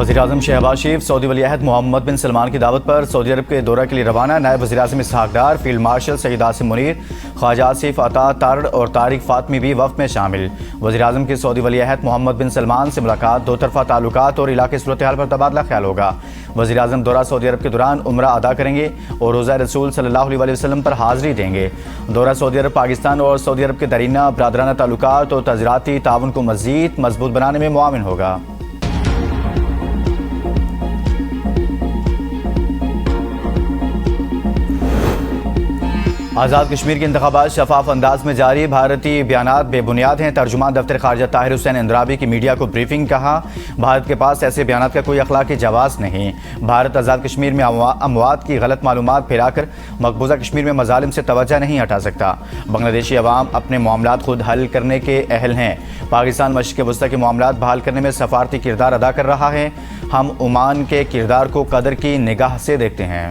वज़ीर-ए-आज़म शहबाज शरीफ सऊदी वली-अहद मोहम्मद बिन सलमान की दावत पर सऊदी अरब के दौरे के लिए रवाना। नायब वज़ीर-ए-आज़म इसहाक डार, फील्ड मार्शल सईद आसिम मुनीर, ख्वाजा आसिफ अता तारड़ और तारिक फातमी भी वफ़द में शामिल। वज़ीर-ए-आज़म की सऊदी वली-अहद मोहम्मद बिन सलमान से मुलाकात, दो तरफ़ा ताल्लुकात और इलाके की सूरत हाल पर तबादला ख्याल होगा। वज़ीर-ए-आज़म दौरा सऊदी अरब के दौरान उम्रा अदा करेंगे और रोज़ा रसूल सल्लल्लाहु अलैहि वसल्लम पर हाज़िरी देंगे। दौरा सऊदी अरब पाकिस्तान और सऊदी अरब के दरीना बरादराना ताल्लुकात और तज़ाराती ताउन को मज़ीद मजबूत बनाने में मुआविन होगा। आज़ाद कश्मीर के इंतखाबात शफाफ अंदाज में जारी, भारतीय बयानात बेबुनियाद हैं। तर्जुमान दफ्तर खारजा ताहिर हुसैन इंद्राबी की मीडिया को ब्रीफिंग, कहा भारत के पास ऐसे बयानात का कोई अखलाकी जवाज़ नहीं। भारत आज़ाद कश्मीर में अमवात की गलत मालूमात फैलाकर मकबूजा कश्मीर में मजालिम से तवज्जो नहीं हटा सकता। बांग्लादेशी अवाम अपने मामलात खुद हल करने के अहल हैं। पाकिस्तान मशरिक़ वस्ता के मामलात बहाल करने में सफारती किरदार अदा कर रहा है। हम ओमान के किरदार को कदर की निगाह से देखते हैं।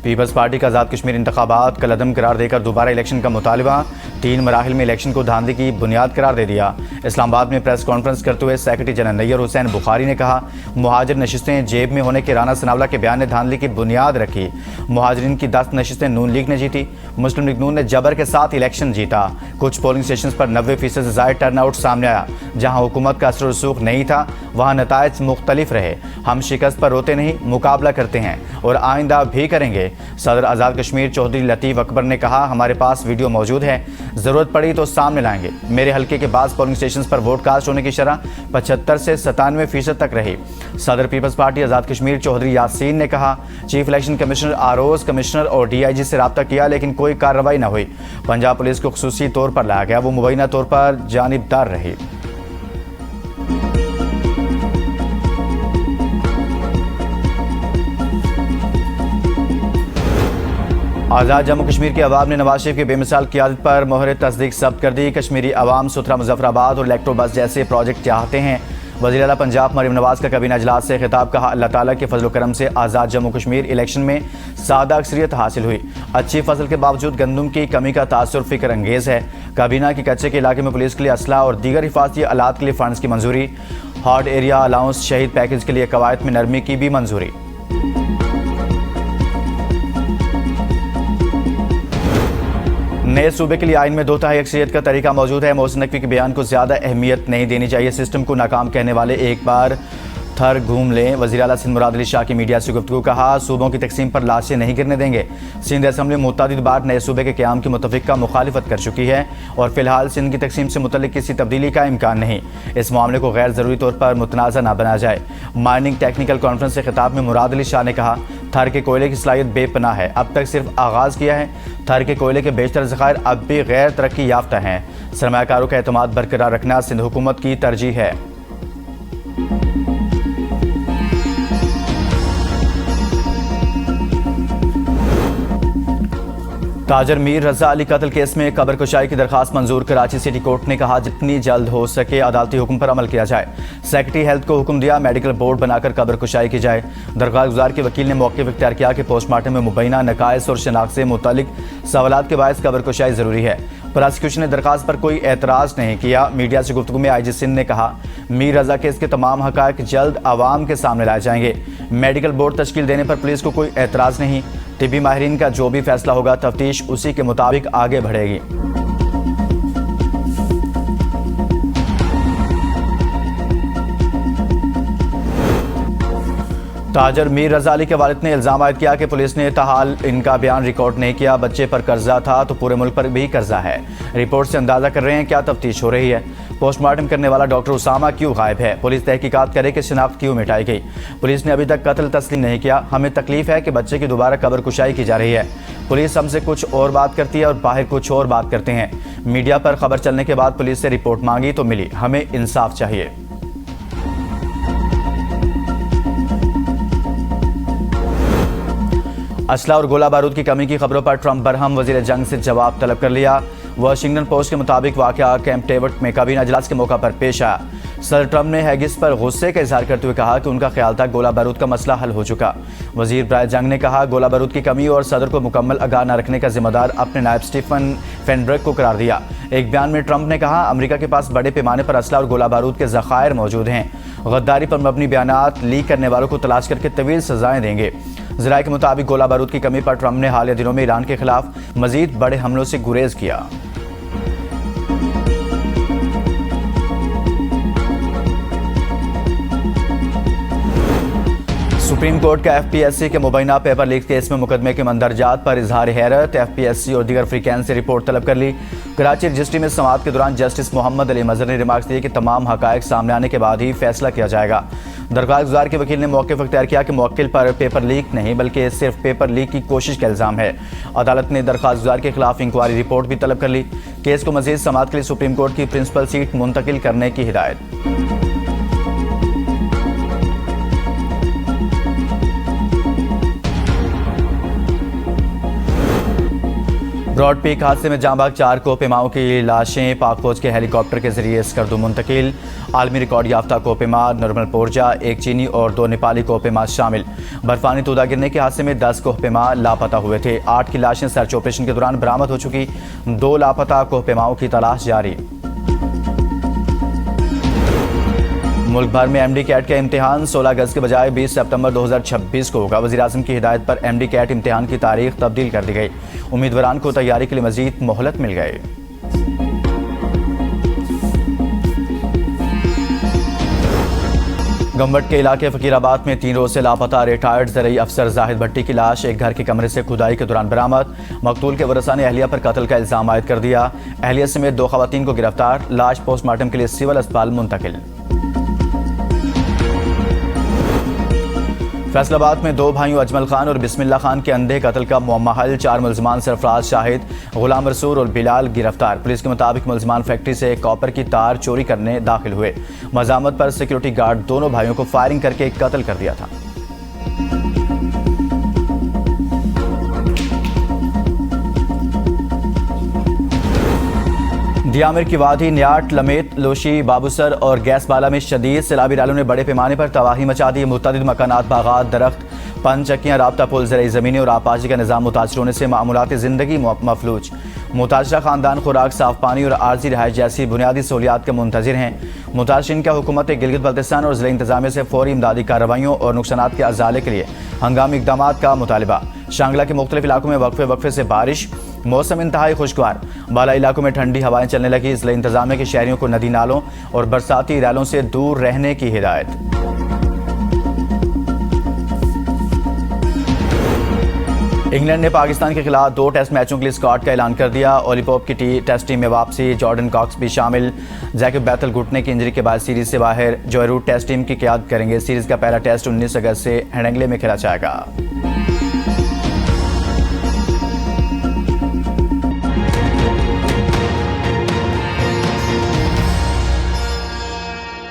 पीपल्स पार्टी का आज़ाद कश्मीर इंतखाबात कलअदम करार देकर दोबारा इलेक्शन का मुतालबा, 3 मराहिल में इलेक्शन को धांधली की बुनियाद करार दे दिया। इस्लामाबाद में प्रेस कॉन्फ्रेंस करते हुए सेक्रेटरी जनरल नैयर हुसैन बुखारी ने कहा, मुहाजिर नशिस्तें जेब में होने के राना सनावला के बयान ने धांधली की बुनियाद रखी। मुहाजिरीन की 10 नशिस्तें नून लीग ने जीती, मुस्लिम लीग नून ने जबर के साथ इलेक्शन जीता। कुछ पोलिंग स्टेशन पर 90% से ज़ायद टर्नआउट सामने आया। जहाँ हुकूमत का असर रसूख नहीं था वहाँ नताइज मुख्तलिफ रहे। हम शिकस्त पर रोते नहीं, मुकाबला करते हैं और आइंदा भी करेंगे। सदर आज़ाद कश्मीर चौधरी लतीफ़ अकबर ने कहा, हमारे पास वीडियो मौजूद है, ज़रूरत पड़ी तो सामने लाएंगे। मेरे हल्के के बाद पोलिंग स्टेशन पर वोट कास्ट होने की शरह 75 से 97% तक रही। सदर पीपल्स पार्टी आज़ाद कश्मीर चौधरी यासीन ने कहा, चीफ इलेक्शन कमिश्नर, आरओज़ कमिश्नर और DIG से रब्ता किया लेकिन कोई कार्रवाई न हुई। पंजाब पुलिस को खुसूसी तौर पर लाया गया, वो मुबैना तौर पर जानिबदार रही। आज़ाद जम्मू कश्मीर के अवाम ने नवाज शरीफ की बेमिसाल क़ियादत पर मोहर तस्दीक ज़ब्त कर दी। कश्मीरी अवाम सुथरा मुजफ्फराबाद और इलेक्ट्रो बस जैसे प्रोजेक्ट चाहते हैं। वज़ीर आला पंजाब मरीम नवाज का कबीना इजलास से खिताब, कहा अल्लाह ताला के फजल करम से आज़ाद जम्मू कश्मीर इलेक्शन में सादा अक्सरियत हासिल हुई। अच्छी फसल के बावजूद गंदम की कमी का तासुर फिक्र अंगेज़ है। काबीना की कच्चे के इलाके में पुलिस के लिए असला और दीगर हिफाजती आलात के लिए फंड्स की मंजूरी। हॉट एरिया अलाउंस शहीद पैकेज के लिए कवायद में नरमी की भी मंजूरी। नए सूबे के लिए आइन में 2/3 अक्सरियत का तरीका मौजूद है। मोहसिन नकवी के बयान को ज़्यादा अहमियत नहीं देनी चाहिए। सिस्टम को नाकाम कहने वाले एक बार थर घूम लें। वज़ीर आला सिंध मुराद अली शाह की मीडिया से गुफ्तगू, कहा सूबों की तकसीम पर लाशें नहीं गिरने देंगे। सिंध असम्बली मुतअद्दिद बार नए सूबे के क़याम की मुतफ़िक़ा मुखालिफत कर चुकी है और फिलहाल सिंध की तकसीम से मुतल्लिक़ किसी तब्दीली का इम्कान नहीं। इस मामले को गैर ज़रूरी तौर पर मुतनाज़ा न बनाया जाए। माइनिंग टेक्निकल कॉन्फ्रेंस से खिताब में मुराद अली शाह ने कहा, थर के कोयले की सलाहियत बेपनाह है, अब तक सिर्फ आगाज़ किया है। थर के कोयले के बेशतर ज़खायर अब भी गैर तरक्की याफ्ता हैं। सरमायाकारों का एतमाद बरकरार रखना सिंध हुकूमत की तरजीह है। ताजर मीर रजा अली कत्ल केस में कब्र कुशाई की दरखास्त मंजूर। कराची सिटी कोर्ट ने कहा, जितनी जल्द हो सके अदालती हुक्म पर अमल किया जाए। सेक्रेटरी हेल्थ को हुक्म दिया, मेडिकल बोर्ड बनाकर कब्र कुशाई की जाए। दरख्वास्त गुजार के वकील ने मौक़िफ़ इख्तियार किया कि पोस्टमार्टम में मुबैना नकाइस और शनाख्त से मुतालिक सवालात के बायस कब्र कुशाई ज़रूरी है। प्रोसिक्यूशन ने दरख्वास्त पर कोई एतराज़ नहीं किया। मीडिया से गुफ्तगू में IG सिंध ने कहा, मीर रजा केस के तमाम हक़ाइक़ जल्द आवाम के सामने लाए जाएंगे। मेडिकल बोर्ड तश्कील देने पर पुलिस को कोई एतराज़ नहीं। तिब्बी माहिरीन का जो भी फैसला होगा तफ्तीश उसी के मुताबिक आगे बढ़ेगी। ताजर मीर रजा अली के वालिद ने इल्ज़ाम आयद किया कि पुलिस ने ताहाल इनका बयान रिकॉर्ड नहीं किया। बच्चे पर कर्जा था तो पूरे मुल्क पर भी कर्जा है। रिपोर्ट से अंदाज़ा कर रहे हैं क्या तफ्तीश हो रही है। पोस्टमार्टम करने वाला डॉक्टर उसामा क्यों गायब है। पुलिस तहकीकात करे कि शिनाख्त क्यों मिटाई गई। पुलिस ने अभी तक कत्ल तस्लीम नहीं किया। हमें तकलीफ है कि बच्चे की दोबारा कब्र कुशाई की जा रही है। पुलिस हमसे कुछ और बात करती है और बाहर कुछ और बात करते हैं। मीडिया पर खबर चलने के बाद पुलिस से रिपोर्ट मांगी तो मिली। हमें इंसाफ चाहिए। असला और गोला बारूद की कमी की खबरों पर ट्रंप बरहम, वजीर जंग से जवाब तलब कर लिया। वाशिंगटन पोस्ट के मुताबिक वाक़या कैंप डेविड में काबीना इजलास के मौका पर पेश आया। सदर ट्रंप ने हैगिस पर गुस्से का इजहार करते हुए कहा कि उनका ख्याल था गोला बारूद का मसला हल हो चुका। वजीर बराए जंग ने कहा गोला बारूद की कमी और सदर को मुकम्मल आगाह न रखने का जिम्मेदार अपने नायब स्टीफन फेनब्रग को करार दिया। एक बयान में ट्रंप ने कहा अमेरिका के पास बड़े पैमाने पर असला और गोला बारूद के ज़खायर मौजूद हैं। गद्दारी पर मबनी बयानात लीक करने वालों को तलाश करके तवील सजाएं देंगे। ज़राए के मुताबिक गोला बारूद की कमी पर ट्रंप ने हालिया दिनों में ईरान के खिलाफ मजीद बड़े हमलों से गुरेज किया। सुप्रीम कोर्ट का एफपीएससी के मुबैना पेपर लीक केस में मुकदमे के मंदरजात पर इजहार हैरत। एफपीएससी और दीगर फ्रीकैन से रिपोर्ट तलब कर ली। कराची रजिस्ट्री में समाअत के दौरान जस्टिस मोहम्मद अली मजहर ने रिमार्क्स दिए कि तमाम हकायक सामने आने के बाद ही फैसला किया जाएगा। दरख्वास्त गुजार के वकील ने मौक़िफ़ इख्तियार किया कि मुवक्किल पर पेपर लीक नहीं बल्कि सिर्फ पेपर लीक की कोशिश का इल्ज़ाम है। अदालत ने दरख्वास्त गुजार के खिलाफ इंक्वायरी रिपोर्ट भी तलब कर ली। केस को मजीद समाअत के लिए सुप्रीम कोर्ट की प्रिंसिपल सीट मुंतकिल करने की हिदायत। ब्रॉड पीक हादसे में जांबाग 4 कोपेमाओं की लाशें पाक फौज के हेलीकॉप्टर के जरिए स्कर्दू मुंतकिल। आलमी रिकॉर्ड याफ्ता कोपेमा नॉर्मल पोरजा, एक चीनी और 2 नेपाली कोपेमा शामिल। बर्फानी तूदा गिरने के हादसे में 10 कोपेमा लापता हुए थे। 8 की लाशें सर्च ऑपरेशन के दौरान बरामद हो चुकी। 2 लापता कोपेमाओं की तलाश जारी। मुल्क भर में एमडी कैट का इम्तिहान 16 अगस्त के बजाय 20 सितंबर 2026 को होगा। वज़ीर-ए-आज़म की हिदायत पर एमडी कैट इम्तिहान की तारीख तब्दील कर दी गई। उम्मीदवारान को तैयारी के लिए मजीद मोहलत मिल गई। गम्बट के इलाके फकीराबाद में 3 रोज से लापता रिटायर्ड ज़रई अफसर जाहिद भट्टी की लाश एक घर के कमरे से खुदाई के दौरान बरामद। मकतूल के वरसा ने अहलिया पर कत्ल का इल्ज़ाम आयद कर दिया। अहलिया समेत 2 खवातीन को गिरफ्तार। लाश पोस्टमार्टम के लिए सिविल अस्पताल मुंतकिल। फैसलाबाद में 2 भाइयों अजमल खान और बिस्मिल्लाह खान के अंधे कत्ल का मुअम्मा हल। 4 मुलजमान सरफराज शाहिद, गुलाम रसूल और बिलाल गिरफ्तार। पुलिस के मुताबिक मुलजमान फैक्ट्री से कॉपर की तार चोरी करने दाखिल हुए। मज़ामत पर सिक्योरिटी गार्ड दोनों भाइयों को फायरिंग करके कत्ल कर दिया था। दियामिर की वादी, न्याट, लमेत, लोशी, बाबूसर और गैसबाला में शदीद सैलाबी डालों ने बड़े पैमाने पर तबाही मचा दी। मुतअद्दिद मकानात, बागात, दरख्त, पंचक्कियाँ, राब्ता पुल, ज़रई ज़मीनें और आपाशी का निज़ाम मुतासर होने से मामूलाती ज़िंदगी मफलूज। मुतासरा ख़ानदान खुराक, साफ़ पानी और आर्जी रिहाइश जैसी बुनियादी सहूलियात के मुंतज़िर हैं। मुतासरीन का हुकूमत गिलगित बल्तिस्तान और ज़िला इंतज़ामिया से फौरी इमदादी कार्रवाइयों और नुकसानात के अज़ाले के लिए हंगामी इक़दामात का मुतालिबा। शांगला के मुख्तलिफ इलाकों में वक्फे से बारिश। मौसम इंतहाई खुशगवार। बाला इलाकों में ठंडी हवाएं चलने लगी। ज़िला इंतज़ामिया के शहरियों को नदी नालों और बरसाती रैलों से दूर रहने की हिदायत। इंग्लैंड ने पाकिस्तान के खिलाफ 2 टेस्ट मैचों के लिए स्क्वाड का ऐलान कर दिया। ओली पोप की टेस्ट टीम में वापसी। जॉर्डन कॉक्स भी शामिल। जैकब बैथल घुटने की इंजरी के बाद सीरीज से बाहर। जॉय रूट टेस्ट टीम की क़यादत करेंगे। सीरीज का पहला टेस्ट 19 अगस्त से हेडिंग्ले में खेला जाएगा।